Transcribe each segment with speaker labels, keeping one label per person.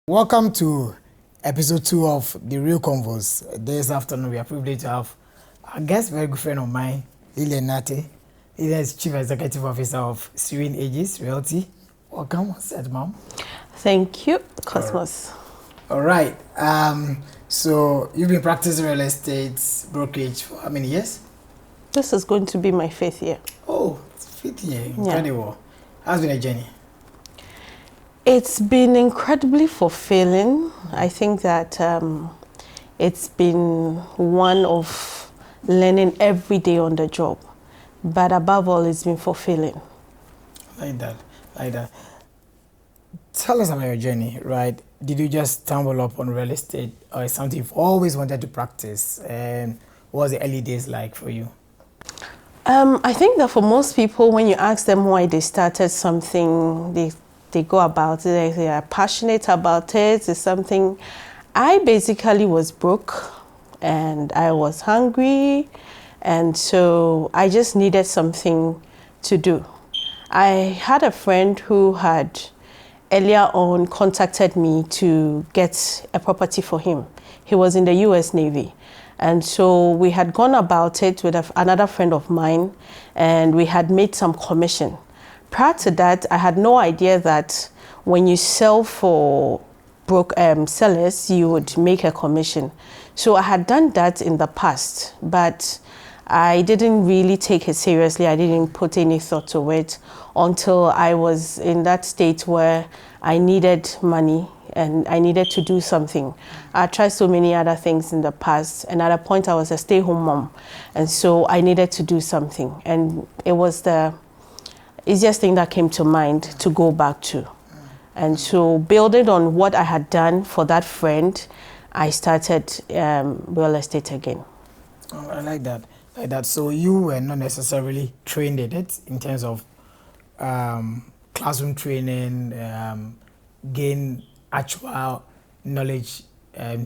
Speaker 1: Welcome to episode 2 of the Re.Convos. This afternoon, we are privileged to have a guest, very good friend of mine, Lilian Nartey. Lilian is Chief Executive Officer of Sereneaegis Realty. Welcome, said ma'am.
Speaker 2: Thank you, Cosmos.
Speaker 1: All right. So you've been practicing real estate brokerage for how many years?
Speaker 2: This is going to be my 5th year.
Speaker 1: Oh, it's 5th year. Incredible. How's been a journey?
Speaker 2: It's been incredibly fulfilling. I think that it's been one of learning every day on the job. But above all, it's been fulfilling.
Speaker 1: Like that. Tell us about your journey, right? Did you just stumble up on real estate, or is something you've always wanted to practice? And what was the early days like for you?
Speaker 2: I think that for most people, when you ask them why they started something, they go about it, they are passionate about it. It's something. I basically was broke and I was hungry, and so I just needed something to do. I had a friend who had earlier on contacted me to get a property for him. He was in the US Navy. And so we had gone about it with another friend of mine, and we had made some commission. Prior to that, I had no idea that when you sell for sellers, you would make a commission. So I had done that in the past, but I didn't really take it seriously. I didn't put any thought to it until I was in that state where I needed money and I needed to do something. I tried so many other things in the past, and at a point I was a stay-home mom, and so I needed to do something. And it was the easiest thing that came to mind to go back to. And so building on what I had done for that friend, I started real estate again.
Speaker 1: Oh, I like that. So you were not necessarily trained in it in terms of classroom training, gain actual knowledge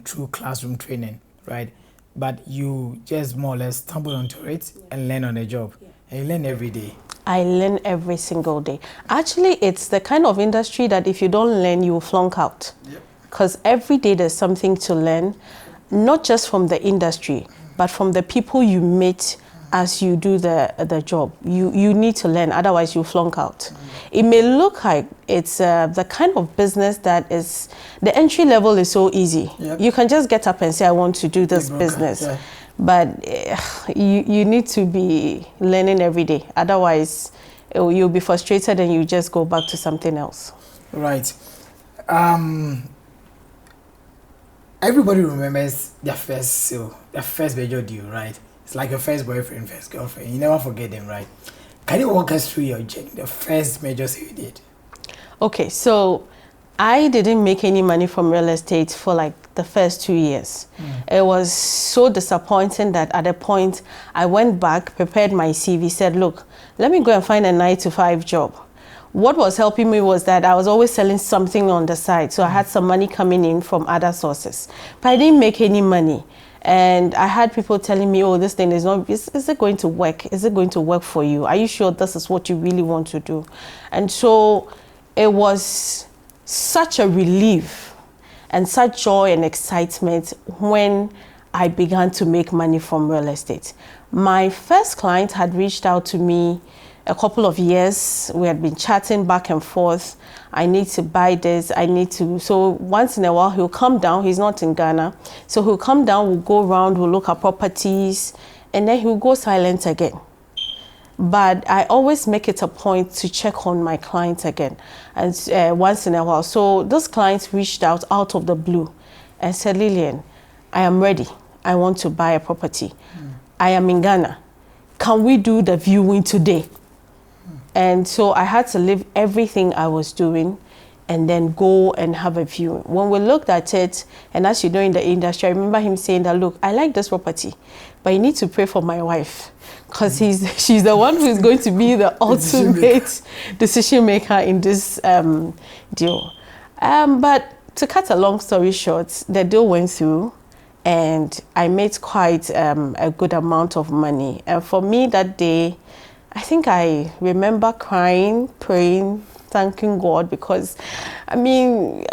Speaker 1: through classroom training, right? But you just more or less stumble onto it and learn on the job. Yeah. And you learn every day.
Speaker 2: I learn every single day. Actually, it's the kind of industry that if you don't learn, you will flunk out. Because every day there's something to learn, not just from the industry, but from the people you meet as you do the job. You need to learn, otherwise you flunk out. It may look like it's the kind of business that is, the entry level is so easy. You can just get up and say, I want to do this business. Yeah. But you need to be learning every day. Otherwise, you'll be frustrated and you just go back to something else.
Speaker 1: Right. Everybody remembers their first sale, their first major deal, right? It's like your first boyfriend, first girlfriend. You never forget them, right? Can you walk us through your journey, the first major sale you did?
Speaker 2: Okay, so I didn't make any money from real estate for like the first 2 years. It was so disappointing that at a point I went back, prepared my CV, said, look, let me go and find a 9-to-5 job. What was helping me was that I was always selling something on the side. So I had some money coming in from other sources, but I didn't make any money. And I had people telling me, oh, this thing is not, is it going to work? Is it going to work for you? Are you sure this is what you really want to do? And so it was such a relief and such joy and excitement when I began to make money from real estate. My first client had reached out to me a couple of years. We had been chatting back and forth. I need to buy this, I need to. So once in a while, he'll come down. He's not in Ghana. So he'll come down, we'll go around, we'll look at properties, and then he'll go silent again. But I always make it a point to check on my clients again, and once in a while. So those clients reached out of the blue and said, Lilian, I am ready. I want to buy a property. I am in Ghana. Can we do the viewing today? And so I had to leave everything I was doing and then go and have a view. When we looked at it, and as you know in the industry, I remember him saying that, look, I like this property, but you need to pray for my wife, because she's the one who is going to be the ultimate decision maker in this deal. But to cut a long story short, the deal went through, and I made quite a good amount of money. And for me that day, I think I remember crying, praying, thanking God, because I mean,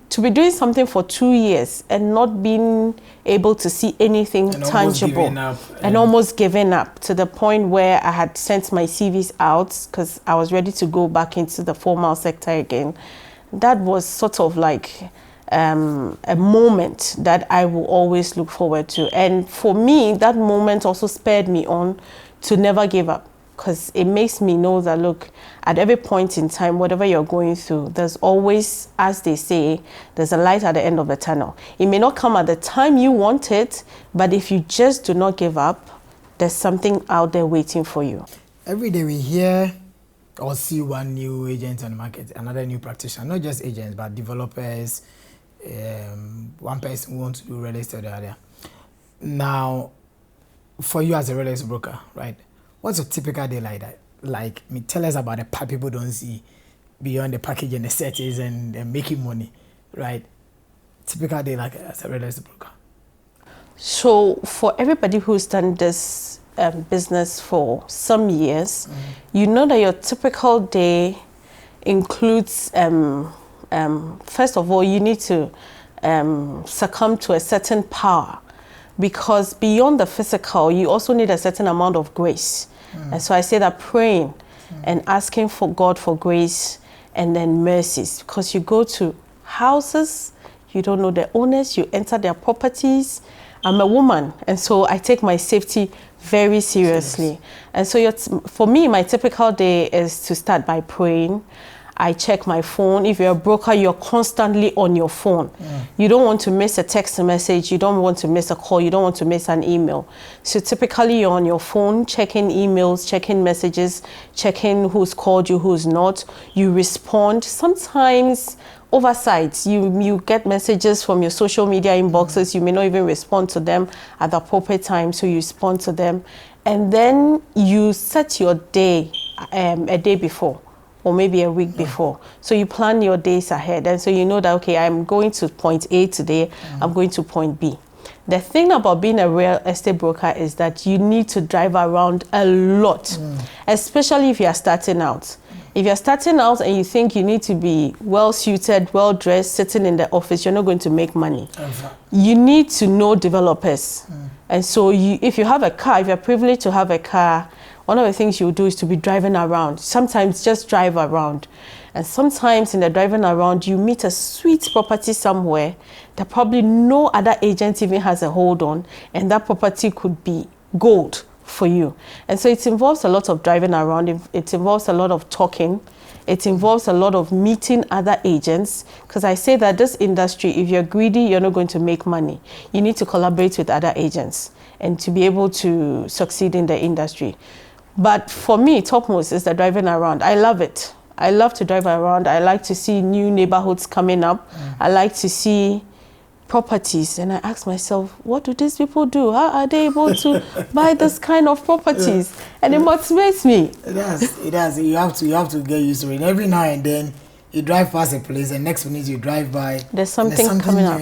Speaker 2: to be doing something for 2 years and not being able to see anything
Speaker 1: and
Speaker 2: tangible, and almost giving up to the point where I had sent my CVs out because I was ready to go back into the formal sector again. That was sort of like a moment that I will always look forward to. And for me, that moment also spurred me on to never give up, because it makes me know that, look, at every point in time, whatever you're going through, there's always, as they say, there's a light at the end of the tunnel. It may not come at the time you want it, but if you just do not give up, there's something out there waiting for you.
Speaker 1: Every day we hear or see one new agent on the market, another new practitioner, not just agents, but developers, one person who wants to do real estate or the other. Now, for you as a real estate broker, right, what's a typical day like that? Like, tell us about the part people don't see beyond the package and the settings and making money, right? Typical day like as a real estate broker.
Speaker 2: So for everybody who's done this business for some years, you know that your typical day includes, first of all, you need to succumb to a certain power, because beyond the physical, you also need a certain amount of grace. And so I say that praying and asking for God for grace and then mercies, because you go to houses, you don't know the owners, you enter their properties. I'm a woman, and so I take my safety very seriously. And so for me, my typical day is to start by praying. I check my phone. If you're a broker, you're constantly on your phone. You don't want to miss a text message. You don't want to miss a call. You don't want to miss an email. So typically you're on your phone, checking emails, checking messages, checking who's called you, who's not. You respond. Sometimes oversights, you get messages from your social media inboxes. You may not even respond to them at the appropriate time, so you respond to them. And then you set your day a day before, or maybe a week before. So you plan your days ahead. And so you know that, okay, I'm going to point A today, I'm going to point B. The thing about being a real estate broker is that you need to drive around a lot, especially if you are starting out. If you're starting out and you think you need to be well-suited, well-dressed, sitting in the office, you're not going to make money. You need to know developers. And so if you have a car, if you're privileged to have a car, one of the things you do is to be driving around. Sometimes just drive around. And sometimes in the driving around, you meet a sweet property somewhere that probably no other agent even has a hold on, and that property could be gold for you. And so it involves a lot of driving around. It involves a lot of talking. It involves a lot of meeting other agents, because I say that this industry, if you're greedy, you're not going to make money. You need to collaborate with other agents and to be able to succeed in the industry. But for me, topmost is the driving around. I love it. I love to drive around. I like to see new neighborhoods coming up. I like to see properties, and I ask myself, what do these people do? How are they able to buy this kind of properties? And it motivates me.
Speaker 1: It does. You have to get used to it. Every now and then, you drive past a place, and next minute you drive by.
Speaker 2: There's something coming up.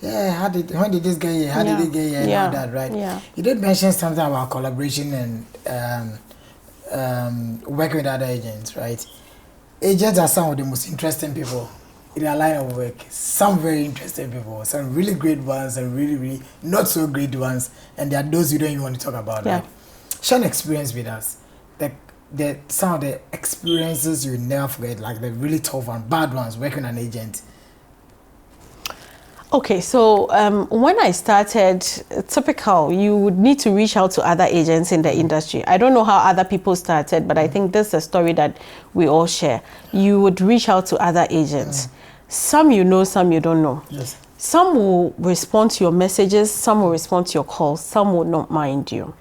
Speaker 1: When did this get here? How did it get here? And all that, right?
Speaker 2: Yeah.
Speaker 1: You did mention something about collaboration and working with other agents, right? Agents are some of the most interesting people in their line of work. Some very interesting people, some really great ones, and really, really not so great ones. And there are those you don't even want to talk about, right? Share an experience with us. Some of the experiences you never forget, like the really tough and bad ones working with an agent.
Speaker 2: Okay, so when I started, typical, you would need to reach out to other agents in the industry. I don't know how other people started, but I think this is a story that we all share. You would reach out to other agents. Some you know, some you don't know.
Speaker 1: Yes.
Speaker 2: Some will respond to your messages, some will respond to your calls, some will not mind you.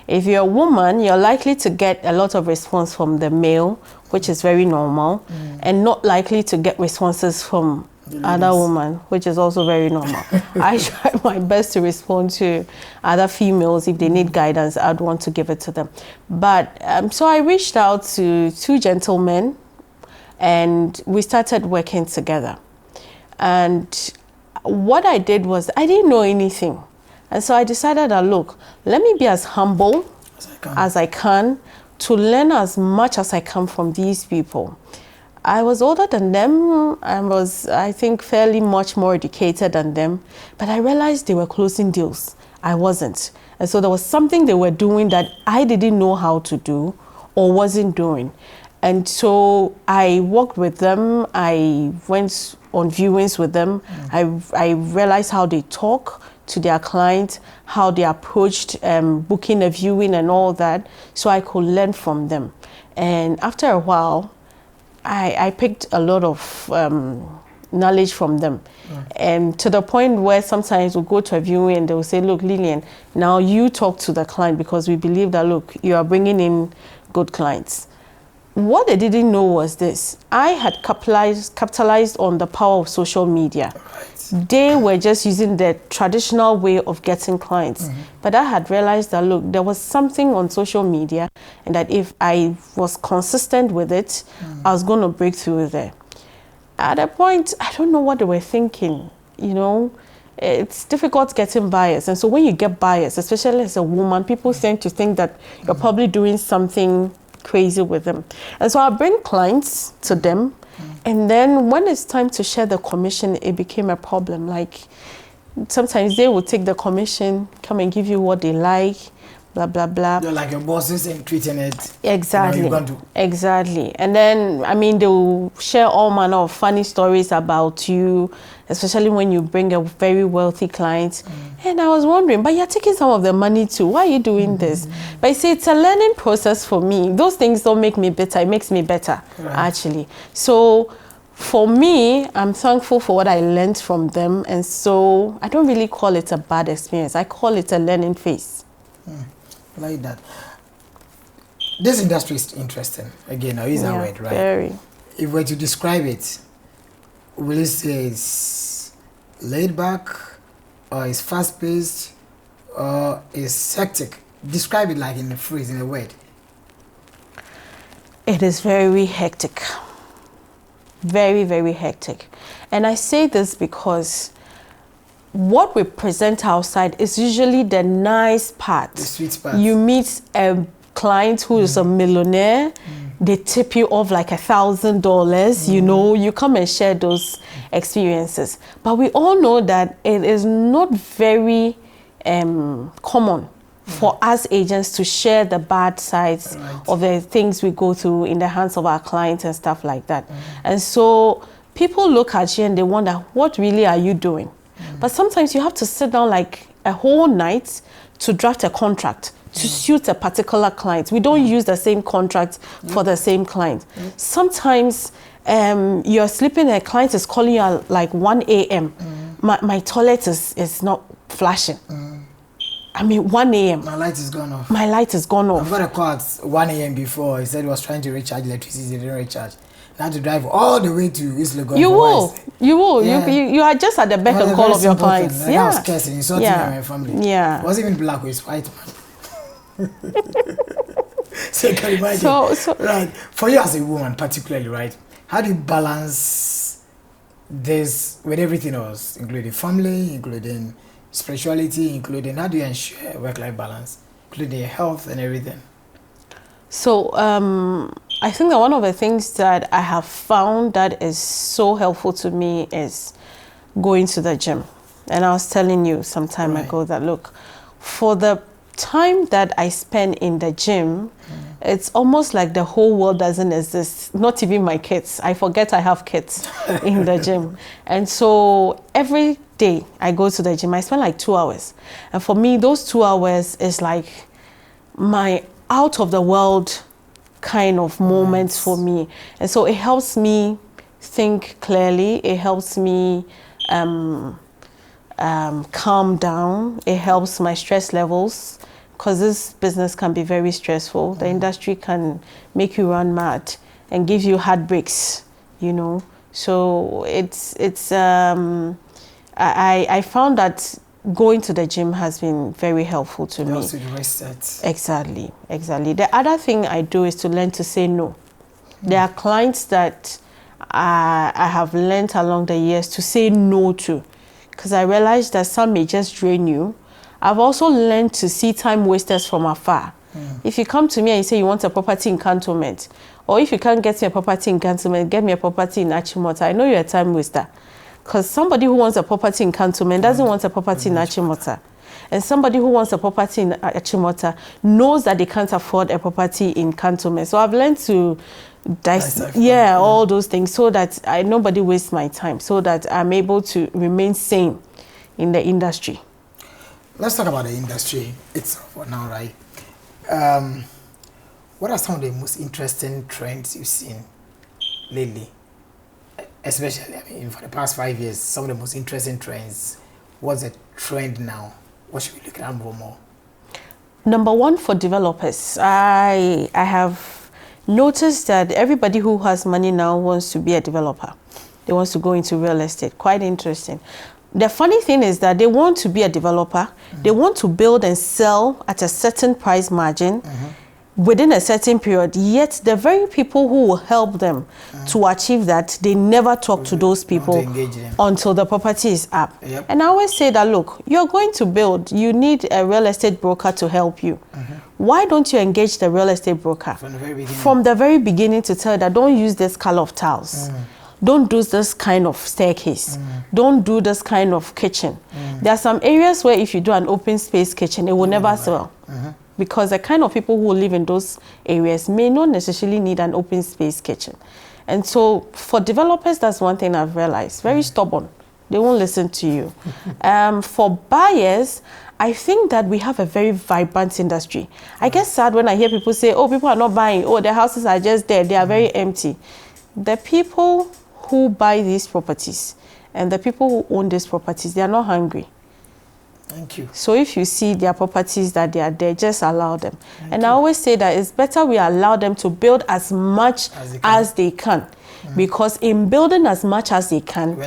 Speaker 2: If you're a woman, you're likely to get a lot of response from the male, which is very normal, and not likely to get responses from other women, which is also very normal. I try my best to respond to other females. If they need guidance, I'd want to give it to them. But so I reached out to two gentlemen, and we started working together. And what I did was, I didn't know anything. And so I decided that, look, let me be as humble as I can to learn as much as I can from these people. I was older than them. I was, I think, fairly much more educated than them. But I realized they were closing deals. I wasn't. And so there was something they were doing that I didn't know how to do or wasn't doing. And so I worked with them. I went on viewings with them. I realized how they talk to their clients, how they approached booking a viewing and all that, so I could learn from them. And after a while, I picked a lot of knowledge from them. And to the point where sometimes we'll go to a viewing and they'll say, look, Lilian, now you talk to the client because we believe that, look, you are bringing in good clients. What they didn't know was this. I had capitalized on the power of social media. Right. They were just using the traditional way of getting clients. But I had realized that, look, there was something on social media and that if I was consistent with it, I was going to break through there. At a point, I don't know what they were thinking, you know. It's difficult getting buyers. And so when you get buyers, especially as a woman, people tend to think that you're probably doing something crazy with them. And so I bring clients to them. And then when it's time to share the commission, it became a problem. Like sometimes they will take the commission, come and give you what they like, blah, blah, blah.
Speaker 1: You're like your bosses and treating it.
Speaker 2: Exactly.
Speaker 1: You know, you're going to.
Speaker 2: Exactly. And then, I mean, they will share all manner of funny stories about you, especially when you bring a very wealthy client. And I was wondering, but you're taking some of the money too. Why are you doing this? But you see, it's a learning process for me. Those things don't make me better. It makes me better, actually. So for me, I'm thankful for what I learned from them. And so I don't really call it a bad experience. I call it a learning phase.
Speaker 1: I like that. This industry is interesting. Again, I'll use that word, right?
Speaker 2: Very.
Speaker 1: If we were to describe it, will you say it's laid back, or it's fast paced, or it's hectic? Describe it like in a phrase, in a word.
Speaker 2: It is very hectic. Very, very hectic. And I say this because what we present outside is usually the nice part.
Speaker 1: The sweet part.
Speaker 2: You meet a client who is a millionaire, they tip you off like $1,000, you know, you come and share those experiences. But we all know that it is not very common for us agents to share the bad sides of the things we go through in the hands of our clients and stuff like that. And so people look at you and they wonder, what really are you doing? But sometimes you have to sit down like a whole night to draft a contract to suit a particular client. We don't use the same contract for the same client. Sometimes you're sleeping and a client is calling you at like 1 a.m. My toilet is not flashing. I mean, 1 a.m.
Speaker 1: My light is gone off.
Speaker 2: My light is gone off.
Speaker 1: I've got a call at 1 a.m. before. He said he was trying to recharge electricity, he didn't recharge. I had to drive all the way to East Lagos.
Speaker 2: You will.
Speaker 1: Yeah.
Speaker 2: You are just at the beck and call of your clients.
Speaker 1: I was scared and insulting my family.
Speaker 2: Yeah.
Speaker 1: It wasn't even black, it was white man. So you can imagine.
Speaker 2: So
Speaker 1: right. For you as a woman particularly, right? How do you balance this with everything else, including family, including spirituality, including how do you ensure work-life balance, including your health and everything?
Speaker 2: So I think that one of the things that I have found that is so helpful to me is going to the gym. And I was telling you some time ago that, look, for the time that I spend in the gym, it's almost like the whole world doesn't exist, not even my kids. I forget I have kids in the gym. And so every day I go to the gym, I spend like 2 hours. And for me, those 2 hours is like my out of the world kind of moments for me. And so it helps me think clearly. It helps me calm down. It helps my stress levels, because this business can be very stressful. The industry can make you run mad and give you heartbreaks, you know. So I found that going to the gym has been very helpful to me.
Speaker 1: Also the reset.
Speaker 2: Exactly. The other thing I do is to learn to say no. There are clients that I have learned along the years to say no to, because I realized that some may just drain you. I've also learned to see time wasters from afar. If you come to me and you say you want a property in Cantonment, Or if you can't get me a property in Cantonment, get me a property in Achimota. I know you're a time waster. Because somebody who wants a property in Cantonment doesn't want a property in Achimota. And somebody who wants a property in Achimota knows that they can't afford a property in Cantonment. So I've learned to all those things so that nobody wastes my time, so that I'm able to remain sane in the industry.
Speaker 1: Let's talk about the industry itself for now, right? What are some of the most interesting trends you've seen lately? Especially, I mean, for the past 5 years, some of the most interesting trends. What's the trend now? What should we look at more?
Speaker 2: Number one, for developers, I have noticed that everybody who has money now wants to be a developer. They want to go into real estate. Quite interesting. The funny thing is that they want to be a developer. They want to build and sell at a certain price margin within a certain period, yet the very people who will help them to achieve that, they never talk to those people until the property is up. Yep. And I always say that, look, you're going to build, you need a real estate broker to help you. Why don't you engage the real estate broker from the very beginning to tell that don't use this color of tiles, don't do this kind of staircase, don't do this kind of kitchen. There are some areas where if you do an open space kitchen, it will never sell. Because the kind of people who live in those areas may not necessarily need an open space kitchen. And so for developers, that's one thing I've realized. Very stubborn. They won't listen to you. For buyers, I think that we have a very vibrant industry. I get sad when I hear people say, oh, people are not buying. Oh, their houses are just there. They are very empty. The people who buy these properties and the people who own these properties, they are not hungry.
Speaker 1: Thank you.
Speaker 2: So if you see their properties that they are there, just allow them. I always say that it's better we allow them to build as much as they can. Because in building as much as they can,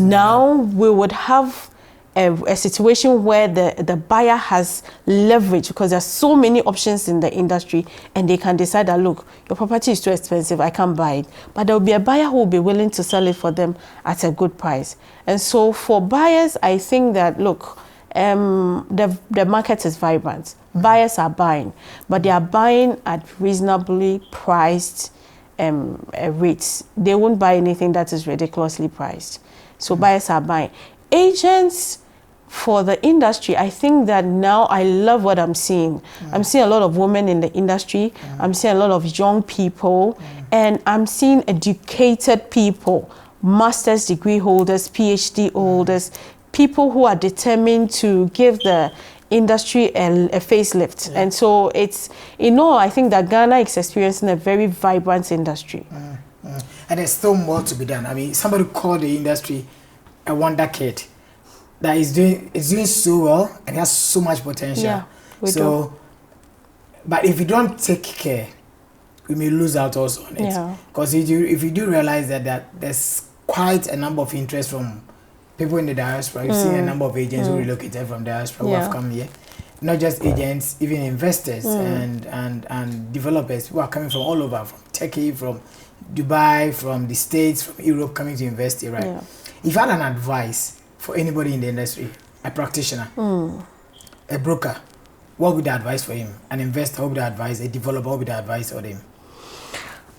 Speaker 2: now we would have a situation where the buyer has leverage, because there's so many options in the industry, and they can decide that, look, your property is too expensive, I can't buy it. But there will be a buyer who will be willing to sell it for them at a good price. And so for buyers, I think that, look, the market is vibrant. Buyers are buying, but they are buying at reasonably priced rates. They won't buy anything that is ridiculously priced. So buyers are buying. Agents, for the industry, I think that now I love what I'm seeing. I'm seeing a lot of women in the industry. I'm seeing a lot of young people, and I'm seeing educated people, master's degree holders, PhD holders, people who are determined to give the industry a facelift. And so it's, I think that Ghana is experiencing a very vibrant industry.
Speaker 1: And there's still more to be done. I mean, somebody called the industry a wonder kid that is doing so well and has so much potential.
Speaker 2: Yeah, we do.
Speaker 1: But if you don't take care, we may lose out also on it. Because if you do realize that there's quite a number of interest from people in the diaspora. You've seen a number of agents who relocated from diaspora who have come here. Not just agents, even investors and developers who are coming from all over, from Turkey, from Dubai, from the States, from Europe, coming to invest here, right? If you had an advice for anybody in the industry, a practitioner, a broker, what would the advice for him? An investor, what would the advice? A developer, what would the advice for him?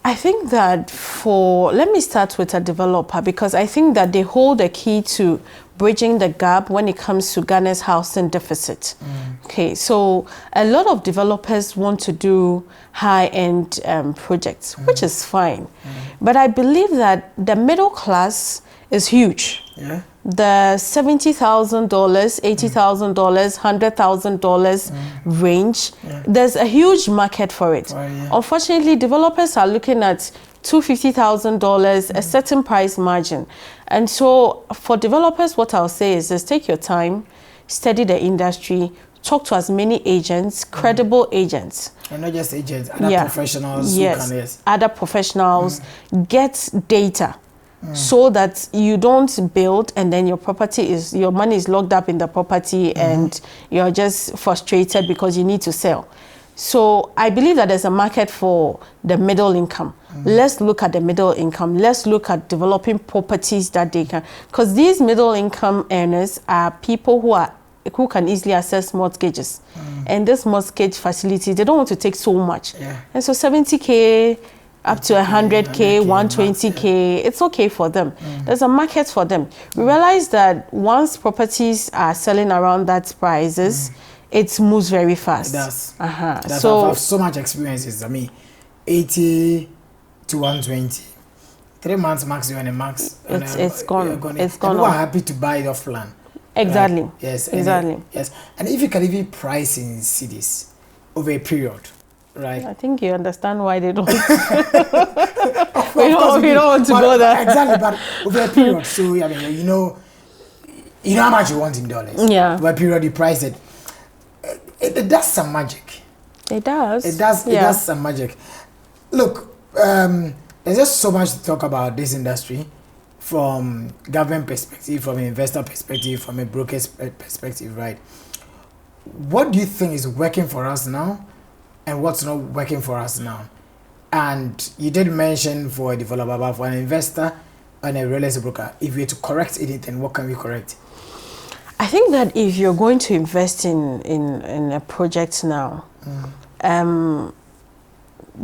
Speaker 2: I think that let me start with a developer, because I think that they hold the key to bridging the gap when it comes to Ghana's housing deficit. Okay, so a lot of developers want to do high-end projects, which is fine. But I believe that the middle class is huge. The $70,000, $80,000, $100,000 range, there's a huge market for it. Unfortunately, developers are looking at $250,000, a certain price margin. And so for developers, what I'll say is just take your time, study the industry, talk to as many agents, credible agents.
Speaker 1: And not just agents, other professionals.
Speaker 2: Other professionals. Get data. So that you don't build and then your money is locked up in the property and you're just frustrated because you need to sell. So I believe that there's a market for the middle income. Let's look at the middle income. Let's look at developing properties that they can, because these middle income earners are people who can easily access mortgages. And this mortgage facility, they don't want to take so much. And so 70K, up to 100K, 120K. It's okay for them. There's a market for them. We realize that once properties are selling around that prices, it moves very fast.
Speaker 1: It does.
Speaker 2: So
Speaker 1: I have so much experiences. I mean, 80 to 120. 3 months max, you're on a max.
Speaker 2: It's gone. It's gone.
Speaker 1: People are happy to buy it off plan.
Speaker 2: Exactly.
Speaker 1: Right? Yes.
Speaker 2: Exactly.
Speaker 1: Yes. And if you can even price in cities over a period, right?
Speaker 2: I think you understand why they don't. We don't want to go there.
Speaker 1: Exactly, but over a period. So I mean, you know how much you want in dollars.
Speaker 2: Yeah.
Speaker 1: Over a period, you price it. It does some magic.
Speaker 2: It does.
Speaker 1: It does. It does some magic. Look, there's just so much to talk about this industry, from government perspective, from an investor perspective, from a broker's perspective, right? What do you think is working for us now, and what's not working for us now? And you did mention for a developer, but for an investor and a real estate broker, if we were to correct anything, what can we correct?
Speaker 2: I think that if you're going to invest in a project now,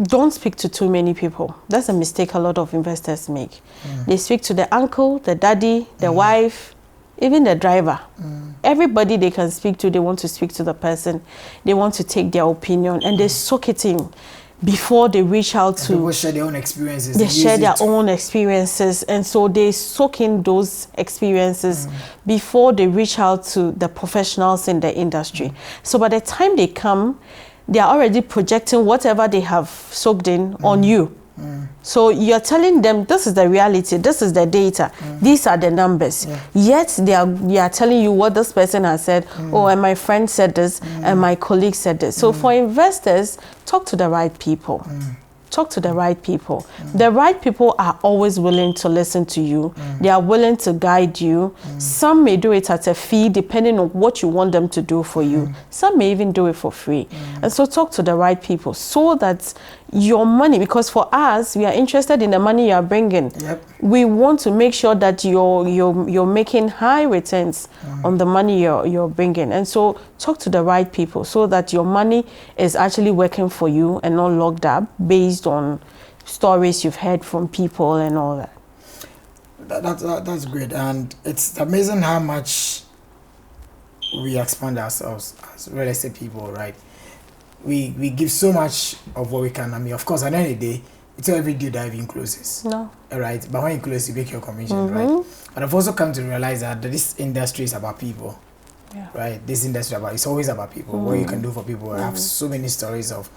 Speaker 2: don't speak to too many people. That's a mistake a lot of investors make. They speak to the uncle, the daddy, the wife, even the driver. Everybody they can speak to, they want to speak to the person. They want to take their opinion, and they soak it in before they reach out to...
Speaker 1: People share their own experiences.
Speaker 2: They share their own experiences, and so they soak in those experiences before they reach out to the professionals in the industry. So by the time they come, they are already projecting whatever they have soaked in on you. So you're telling them, this is the reality, this is the data, these are the numbers. Yet they are telling you what this person has said, oh, and my friend said this, and my colleague said this. So for investors, talk to the right people. Talk to the right people. The right people are always willing to listen to you. They are willing to guide you. Some may do it at a fee depending on what you want them to do for you. Some may even do it for free. And so talk to the right people so that your money, because for us, we are interested in the money you are bringing. We want to make sure that you're making high returns on the money you're bringing. And so talk to the right people so that your money is actually working for you and not locked up based on stories you've heard from people and all that.
Speaker 1: That's great. And it's amazing how much we expand ourselves as real estate people, right? We give so much of what we can. I mean, of course, at the end of the day, it's not every deal that even closes.
Speaker 2: No.
Speaker 1: Right? But when you close, you make your commission, right? But I've also come to realize that this industry is about people. Right? This industry it's always about people. What you can do for people. I have so many stories of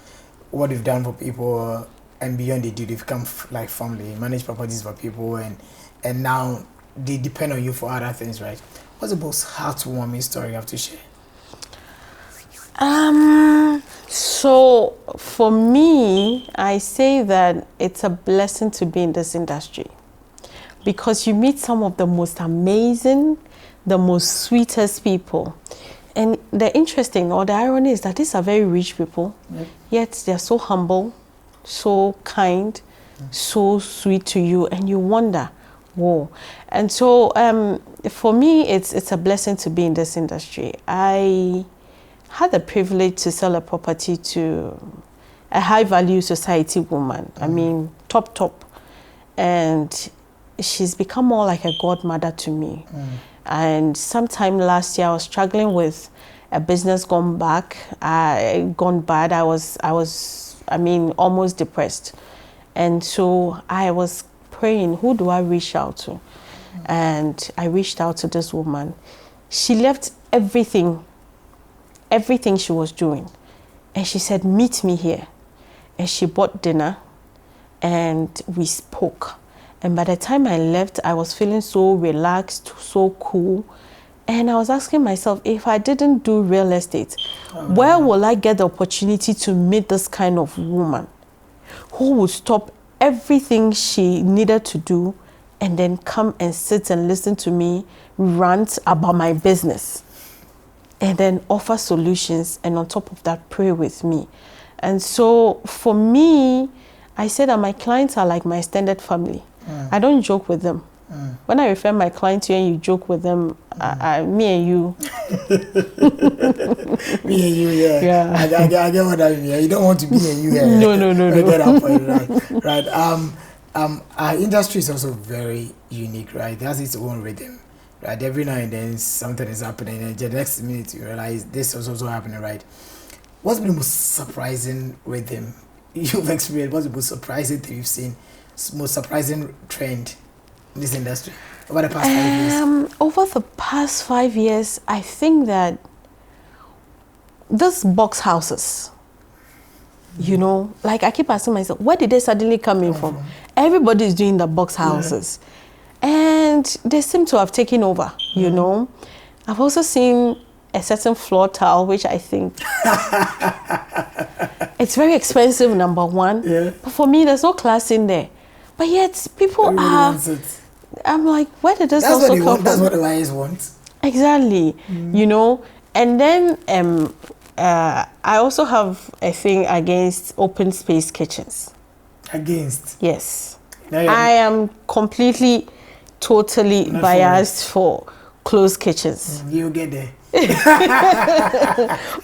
Speaker 1: what we've done for people, and beyond they do, they've become like family, manage properties for people, and now they depend on you for other things, right? What's the most heartwarming story you have to share?
Speaker 2: So for me, I say that it's a blessing to be in this industry because you meet some of the most amazing, the most sweetest people. And the interesting or the irony is that these are very rich people, yet they're so humble, so kind, so sweet to you, and you wonder, whoa. And so for me, it's a blessing to be in this industry. I had the privilege to sell a property to a high-value society woman. I mean, top. And she's become more like a godmother to me. And sometime last year, I was struggling with a business gone bad. I was almost depressed. And so I was praying, who do I reach out to? And I reached out to this woman. She left everything she was doing. And she said, meet me here. And she bought dinner and we spoke. And by the time I left, I was feeling so relaxed, so cool. And I was asking myself, if I didn't do real estate, where will I get the opportunity to meet this kind of woman who would stop everything she needed to do and then come and sit and listen to me rant about my business and then offer solutions, and on top of that, pray with me. And so for me, I say that my clients are like my extended family. I don't joke with them. When I refer my client to you and you joke with them, me and you.
Speaker 1: Me and you, yeah. I get what I mean. You don't want to be and you, yeah.
Speaker 2: No.
Speaker 1: I get that point, right. Our industry is also very unique, right? It has its own rhythm, right? Every now and then something is happening, and the next minute you realize this is also happening, right? What's been the most surprising rhythm you've experienced? What's the most surprising thing you've seen? Most surprising trend in this industry over the past 5 years?
Speaker 2: Over the past 5 years, I think that these box houses, you know, like I keep asking myself, where did they suddenly come in from? Everybody is doing the box houses. And they seem to have taken over, you know. I've also seen a certain floor tile, which I think it's very expensive, number one. But for me, there's no class in there. But yet, people I'm like, where did this also come from?
Speaker 1: That's what the buyers want.
Speaker 2: Exactly, you know. And then I also have a thing against open space kitchens.
Speaker 1: Against?
Speaker 2: Yes. I am completely, totally biased for closed kitchens.
Speaker 1: You'll get there.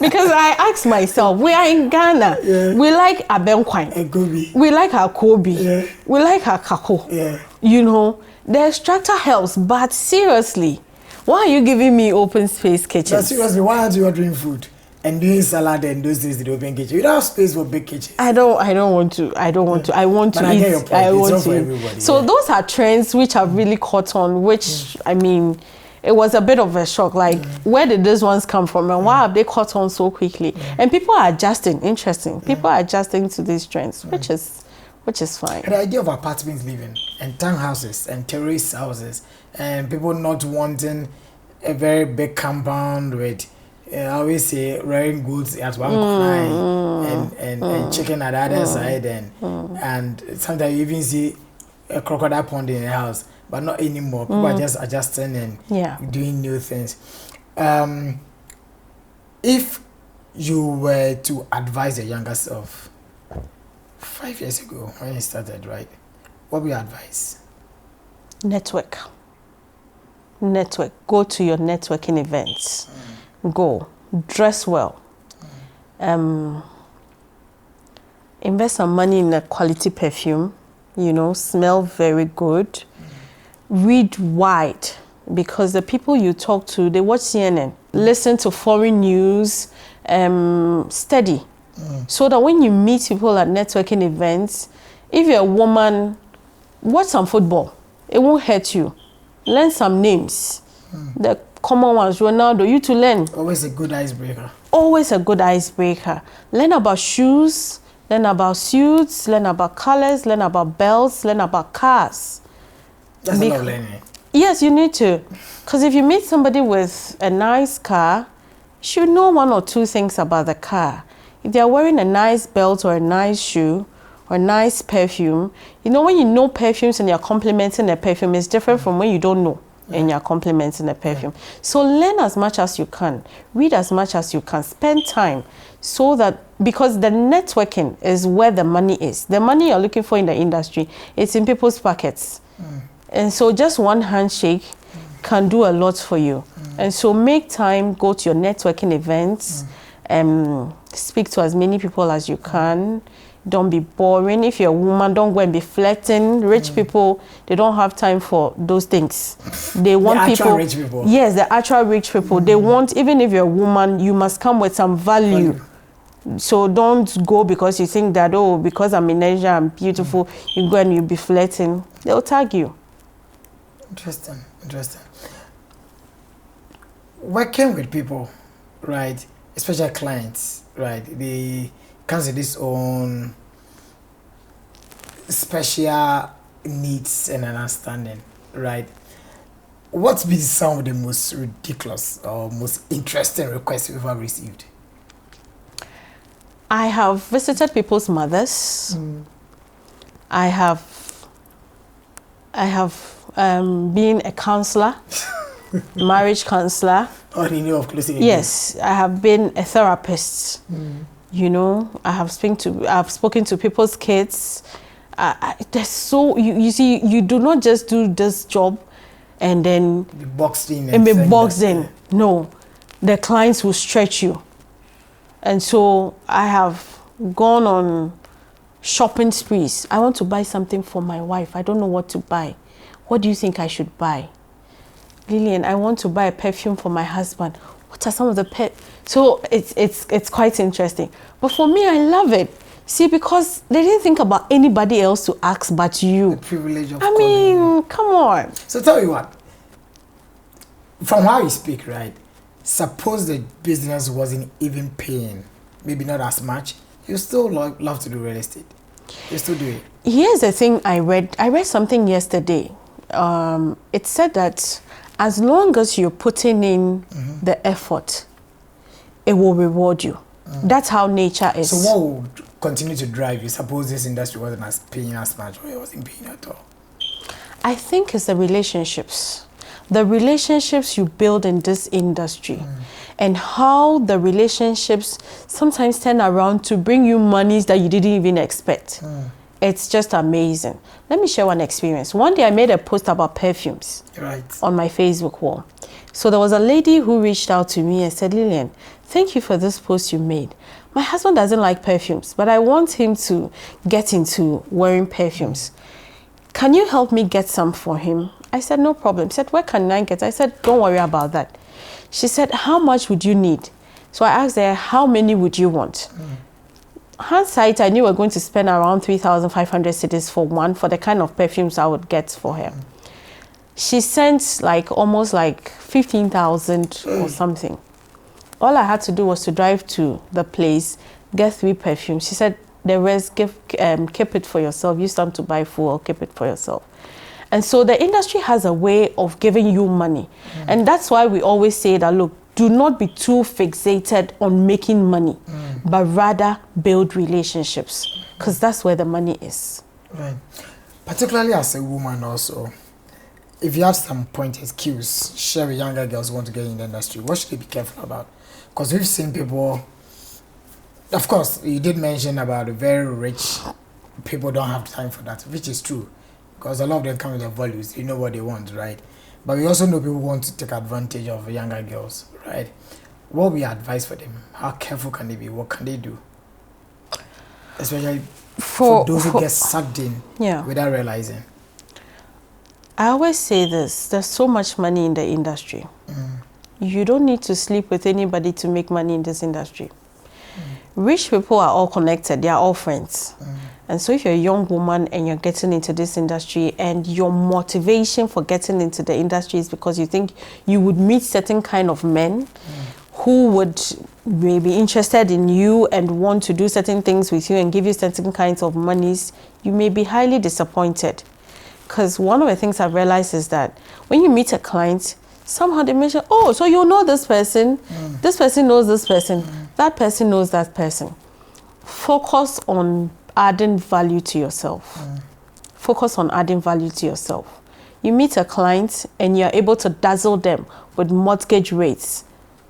Speaker 2: Because I ask myself, we are in Ghana. We like abenkwai. We like our kobe. We like our kako. You know, the structure helps, but seriously, why are you giving me open space kitchens?
Speaker 1: But seriously, why aren't you ordering food and doing salad and those days the open kitchen? You don't have space for big kitchens.
Speaker 2: I don't want to. I want to eat. I want to eat. So those are trends which have really caught on, which I mean, it was a bit of a shock. Like, where did these ones come from, and why have they caught on so quickly? And people are adjusting. Interesting. People are adjusting to these trends, which is fine.
Speaker 1: And the idea of apartment living and townhouses and terrace houses, and people not wanting a very big compound with, I always say, rearing goods at one corner and chicken at the other side, and sometimes you even see a crocodile pond in the house, but not anymore. People are just adjusting and doing new things. If you were to advise your younger self 5 years ago when you started, right, what would you advise?
Speaker 2: Network. Go to your networking events. Go. Dress well. Invest some money in a quality perfume. You know, smell very good. Read wide, because the people you talk to, they watch CNN, listen to foreign news, study. So that when you meet people at networking events, if you're a woman, watch some football. It won't hurt you. Learn some names. The common ones, Ronaldo, you to learn.
Speaker 1: Always a good icebreaker.
Speaker 2: Always a good icebreaker. Learn about shoes, learn about suits, learn about colors, learn about belts, learn about cars.
Speaker 1: That's a lot of learning.
Speaker 2: Yes, you need to. Because if you meet somebody with a nice car, you should know one or two things about the car. If they're wearing a nice belt or a nice shoe or a nice perfume, you know, when you know perfumes and you're complimenting a perfume, it's different from when you don't know and you're complimenting a perfume. So learn as much as you can, read as much as you can, spend time, so that, because the networking is where the money is. The money you're looking for in the industry, it's in people's pockets. And so just one handshake can do a lot for you. And so make time, go to your networking events, speak to as many people as you can. Don't be boring. If you're a woman, don't go and be flirting. Rich people, they don't have time for those things. They want
Speaker 1: the
Speaker 2: people.
Speaker 1: Rich people.
Speaker 2: Yes, the actual rich people. They want, even if you're a woman, you must come with some value. So don't go because you think that, oh, because I'm in Asia, I'm beautiful, you go and you'll be flirting. They'll tag you.
Speaker 1: Interesting. Working with people, right, especially clients, right, they comes with this own special needs and understanding, right? What's been some of the most ridiculous or most interesting requests you've ever received?
Speaker 2: I have visited people's mothers. I have been a counselor, marriage counselor.
Speaker 1: Oh, you know of closing.
Speaker 2: Yes, I have been a therapist. You know, I've spoken to people's kids. there's so you see, you do not just do this job and then
Speaker 1: be boxed in
Speaker 2: and be boxed in. No, the clients will stretch you. And so I have gone on shopping sprees. I want to buy something for my wife. I don't know what to buy. What do you think I should buy? Lilian, I want to buy a perfume for my husband. What are some of the So it's quite interesting. But for me, I love it. See, because they didn't think about anybody else to ask but you.
Speaker 1: The privilege of
Speaker 2: I mean, come on.
Speaker 1: So tell me what, from how you speak, right? Suppose the business wasn't even paying, maybe not as much, you still love to do real estate. You still do it.
Speaker 2: Here's the thing I read. I read something yesterday. It said that as long as you're putting in the effort, it will reward you. That's how nature is.
Speaker 1: So what would continue to drive you? Suppose this industry wasn't paying as much, or it wasn't paying at all.
Speaker 2: I think it's the relationships. The relationships you build in this industry and how the relationships sometimes turn around to bring you monies that you didn't even expect. It's just amazing. Let me share one experience. One day I made a post about perfumes on my Facebook wall. So there was a lady who reached out to me and said, Lilian, thank you for this post you made. My husband doesn't like perfumes, but I want him to get into wearing perfumes. Can you help me get some for him? I said, no problem. She said, where can I get? I said, don't worry about that. She said, how much would you need? So I asked her, how many would you want? Hindsight, I knew we were going to spend around 3,500 cedis for one, for the kind of perfumes I would get for her. She sent almost 15,000 or something. All I had to do was to drive to the place, get 3 perfumes. She said, the rest, keep it for yourself. Use some to buy food or keep it for yourself. And so the industry has a way of giving you money. And that's why we always say that, look, do not be too fixated on making money, but rather build relationships, because that's where the money is.
Speaker 1: Right. Particularly as a woman also, if you have some pointers, cues, share with younger girls who want to get in the industry, what should they be careful about? Because we've seen people, of course, you did mention about the very rich people don't have time for that, which is true. Because a lot of them come with their values, you know what they want, right? But we also know people want to take advantage of younger girls, right? What would be advice for them? How careful can they be? What can they do? Especially for those who get sucked in without realizing.
Speaker 2: I always say this, there's so much money in the industry. You don't need to sleep with anybody to make money in this industry. Rich people are all connected, they are all friends. And so if you're a young woman and you're getting into this industry and your motivation for getting into the industry is because you think you would meet certain kind of men who would maybe be interested in you and want to do certain things with you and give you certain kinds of monies, you may be highly disappointed. Because one of the things I've realized is that when you meet a client, somehow they mention, oh, so you know this person knows this person, that person knows that person. Focus on adding value to yourself. Focus on adding value to yourself. You meet a client and you're able to dazzle them with mortgage rates,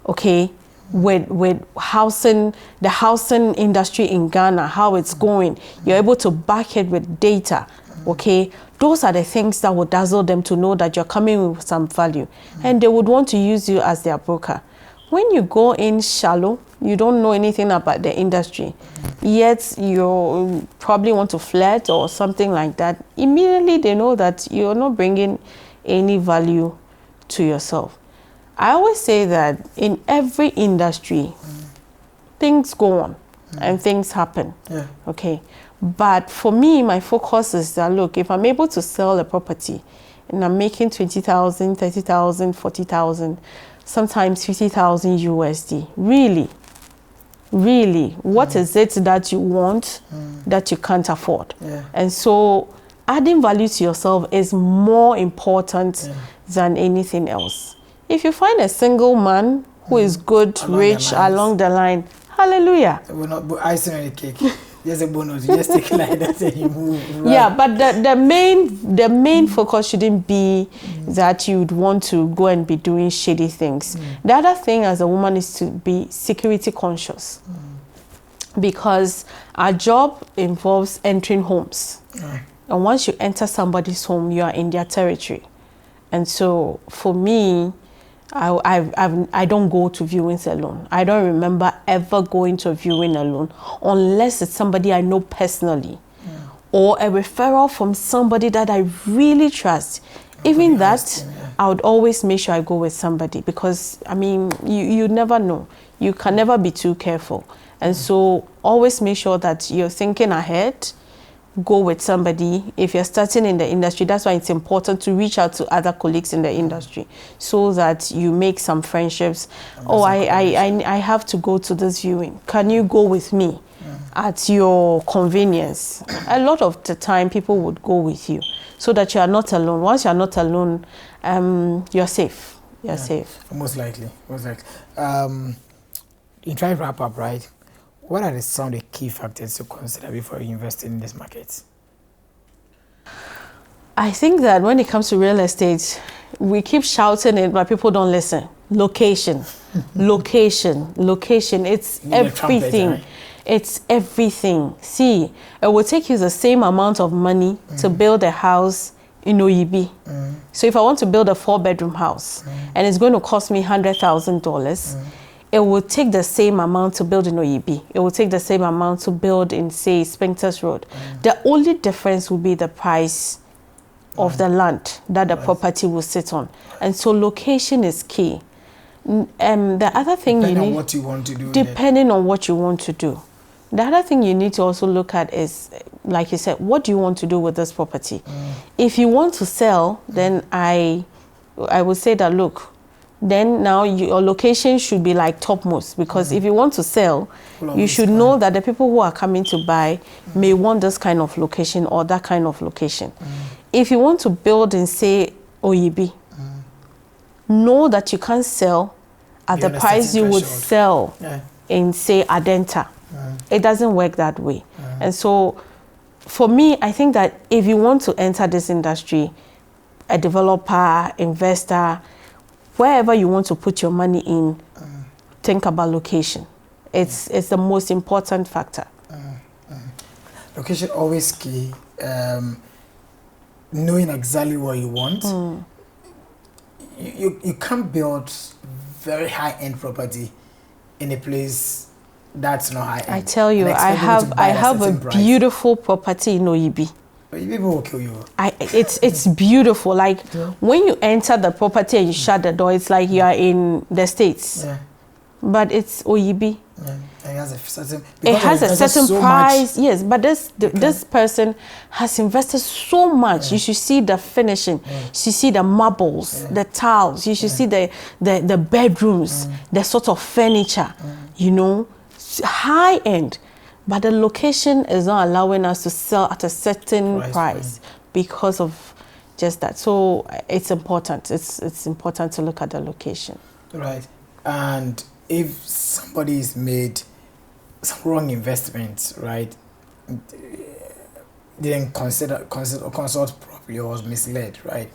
Speaker 2: okay, with housing, the housing industry in Ghana, how it's going. You're able to back it with data, okay. Those are the things that would dazzle them to know that you're coming with some value, and they would want to use you as their broker. When you go in shallow, you don't know anything about the industry, yet you probably want to flirt or something like that, immediately they know that you're not bringing any value to yourself. I always say that in every industry, things go on and things happen, okay? But for me, my focus is that, look, if I'm able to sell a property and I'm making 20,000, 30,000, 40,000, sometimes 50,000 USD, really, what is it that you want that you can't afford? And so adding value to yourself is more important than anything else. If you find a single man who is good, rich, along the line, hallelujah.
Speaker 1: We're not icing on the cake. Just a bonus. You just take it like that and you move. Right?
Speaker 2: Yeah, but the main focus shouldn't be that you'd want to go and be doing shady things. The other thing as a woman is to be security conscious, because our job involves entering homes. And once you enter somebody's home, you are in their territory. And so for me, I don't go to viewings alone. I don't remember ever going to a viewing alone unless it's somebody I know personally or a referral from somebody that I really trust. Even that, I would always make sure I go with somebody because, I mean, you never know. You can never be too careful. And so always make sure that you're thinking ahead. Go with somebody. If you're starting in the industry, that's why it's important to reach out to other colleagues in the industry so that you make some friendships. Oh, I have to go to this viewing. Can you go with me at your convenience? A lot of the time, people would go with you so that you are not alone. Once you are not alone, you're safe. You're safe.
Speaker 1: Most likely. In trying to wrap up, right? What are some of the key factors to consider before you invest in this market?
Speaker 2: I think that when it comes to real estate, we keep shouting it, but people don't listen. Location, location, location. It's everything. Right? It's everything. See, it will take you the same amount of money to build a house in Oyibi. So if I want to build a 4-bedroom house and it's going to cost me $100,000, it will take the same amount to build in Oyibi. It will take the same amount to build in, say, Spinkters Road. The only difference will be the price of the land that the property will sit on. And so location is key. The other thing
Speaker 1: depending on what you want to do.
Speaker 2: Depending on what you want to do. The other thing you need to also look at is, like you said, what do you want to do with this property? If you want to sell, then I would say that, look, then now your location should be like topmost, because if you want to sell, you should know that the people who are coming to buy may want this kind of location or that kind of location. If you want to build in, say, Oyibi, know that you can't sell at the price you would sell in, say, Adenta. It doesn't work that way. And so for me, I think that if you want to enter this industry, a developer, investor, wherever you want to put your money in, think about location. It's the most important factor.
Speaker 1: Location always key. Knowing exactly what you want. You can't build very high-end property in a place that's not high-end.
Speaker 2: I tell you, I have a beautiful property in Oyibi.
Speaker 1: People will kill you.
Speaker 2: It's beautiful. Like when you enter the property and you shut the door, it's like you are in the States. But it's Oyibi.
Speaker 1: It has a certain.
Speaker 2: It has a certain price. Yes, but this person has invested so much. You should see the finishing. You should see the marbles, the tiles. You should see the bedrooms, the sort of furniture. You know, high end. But the location is not allowing us to sell at a certain price because of just that. So it's important. It's important to look at the location.
Speaker 1: Right. And if somebody's made some wrong investments, right, didn't consult properly or was misled, right,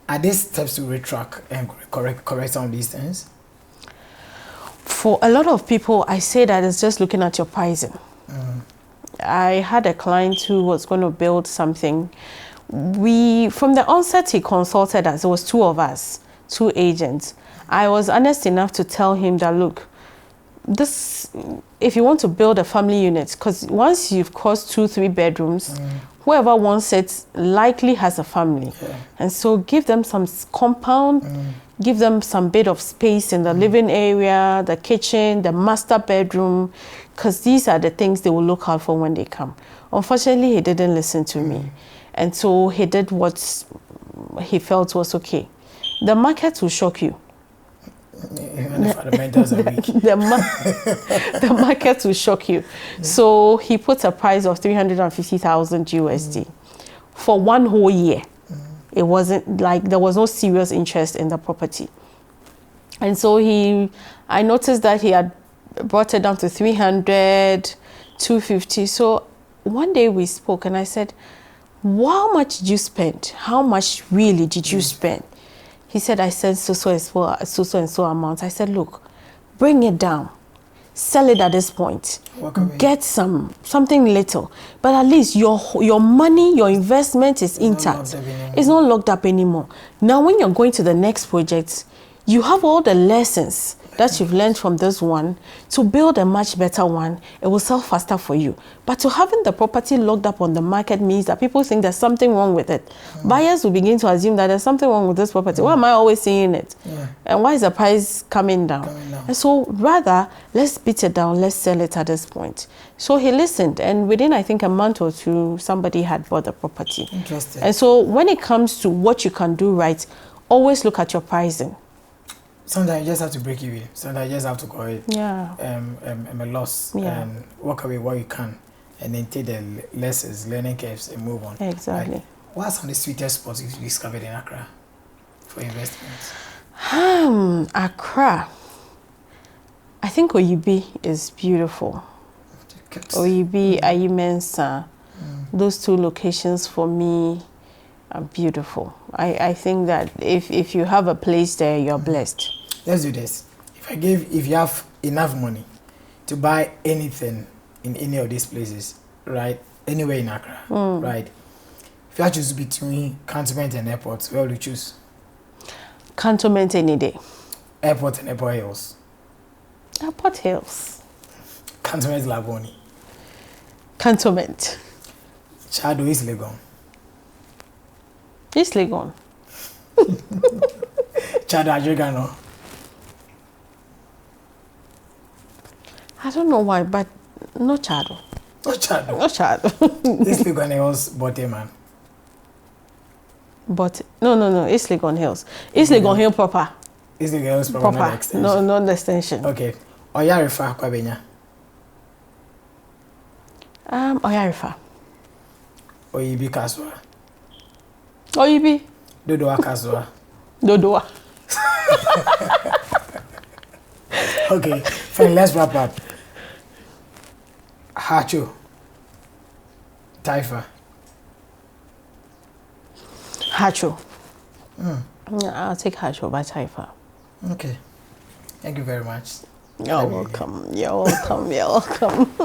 Speaker 1: are there steps to retract and correct some of these things?
Speaker 2: For a lot of people, I say that it's just looking at your pricing. I had a client who was going to build something. From the onset, he consulted us. There was 2 of us, 2 agents. I was honest enough to tell him that, look, if you want to build a family unit, because once you've crossed 2-3 bedrooms, whoever wants it likely has a family. And so give them some compound, give them some bit of space in the living area, the kitchen, the master bedroom, because these are the things they will look out for when they come. Unfortunately, he didn't listen to me. And so he did what he felt was okay. The market will shock you.
Speaker 1: The fundamentals are weak.
Speaker 2: The market will shock you. So he put a price of $350,000 USD for 1 whole year. It wasn't like there was no serious interest in the property. And so I noticed that he had brought it down to 300, 250. So one day we spoke and I said, how much did you spend? How much really did you spend? He said, I sent so and so amount. I said, look, bring it down. sell it at this point.
Speaker 1: Walk away.
Speaker 2: Get something little, but at least your money, your investment is intact. It's not locked up anymore. Now, when you're going to the next project, you have all the lessons that you've learned from this one to build a much better one. It will sell faster for you. But to having the property locked up on the market means that people think there's something wrong with it. Buyers will begin to assume that there's something wrong with this property. Why am I always seeing it? And why is the price coming down? And so rather, let's beat it down, let's sell it at this point. So he listened, and within, I think, a month or two, somebody had bought the property.
Speaker 1: Interesting.
Speaker 2: And so when it comes to what you can do right, always look at your pricing.
Speaker 1: Sometimes you just have to break even. Sometimes you just have to call it a loss and walk away what you can, and then take the lessons, learning curves, and move on.
Speaker 2: Exactly.
Speaker 1: Like, what are some of the sweetest spots you discovered in Accra for investments?
Speaker 2: Accra. I think Oyibi is beautiful. Oyibi, Ayimensa. Those two locations for me are beautiful. I think that if you have a place there, you're blessed.
Speaker 1: Let's do this. If you have enough money to buy anything in any of these places, right? Anywhere in Accra, right? If you have to choose between Cantonment and airport, where will you choose?
Speaker 2: Cantonment any day.
Speaker 1: Airport and Airport Hills.
Speaker 2: Airport Hills.
Speaker 1: Cantonment Laboni.
Speaker 2: Cantonment.
Speaker 1: Chado East Legon.
Speaker 2: East Legon.
Speaker 1: Chado Ajegano.
Speaker 2: I don't know why, but no Chado.
Speaker 1: No Chado.
Speaker 2: No Chado.
Speaker 1: East Legon Hills, Boteman.
Speaker 2: But no, East Legon Hills. East Legon Hill proper.
Speaker 1: East Legon Hills proper. Not the extension.
Speaker 2: No, the extension.
Speaker 1: Okay. Oyarifa Kwabenya.
Speaker 2: Oyarifa.
Speaker 1: Oyibi Kaswa.
Speaker 2: Oyibi.
Speaker 1: Dodoa Kaswa.
Speaker 2: Dodoa.
Speaker 1: Okay, fine, let's wrap up. Hacho. Taifa.
Speaker 2: Hacho. I'll take Hacho by Taifa.
Speaker 1: Okay. Thank you very much.
Speaker 2: You're welcome. You're welcome. You're welcome.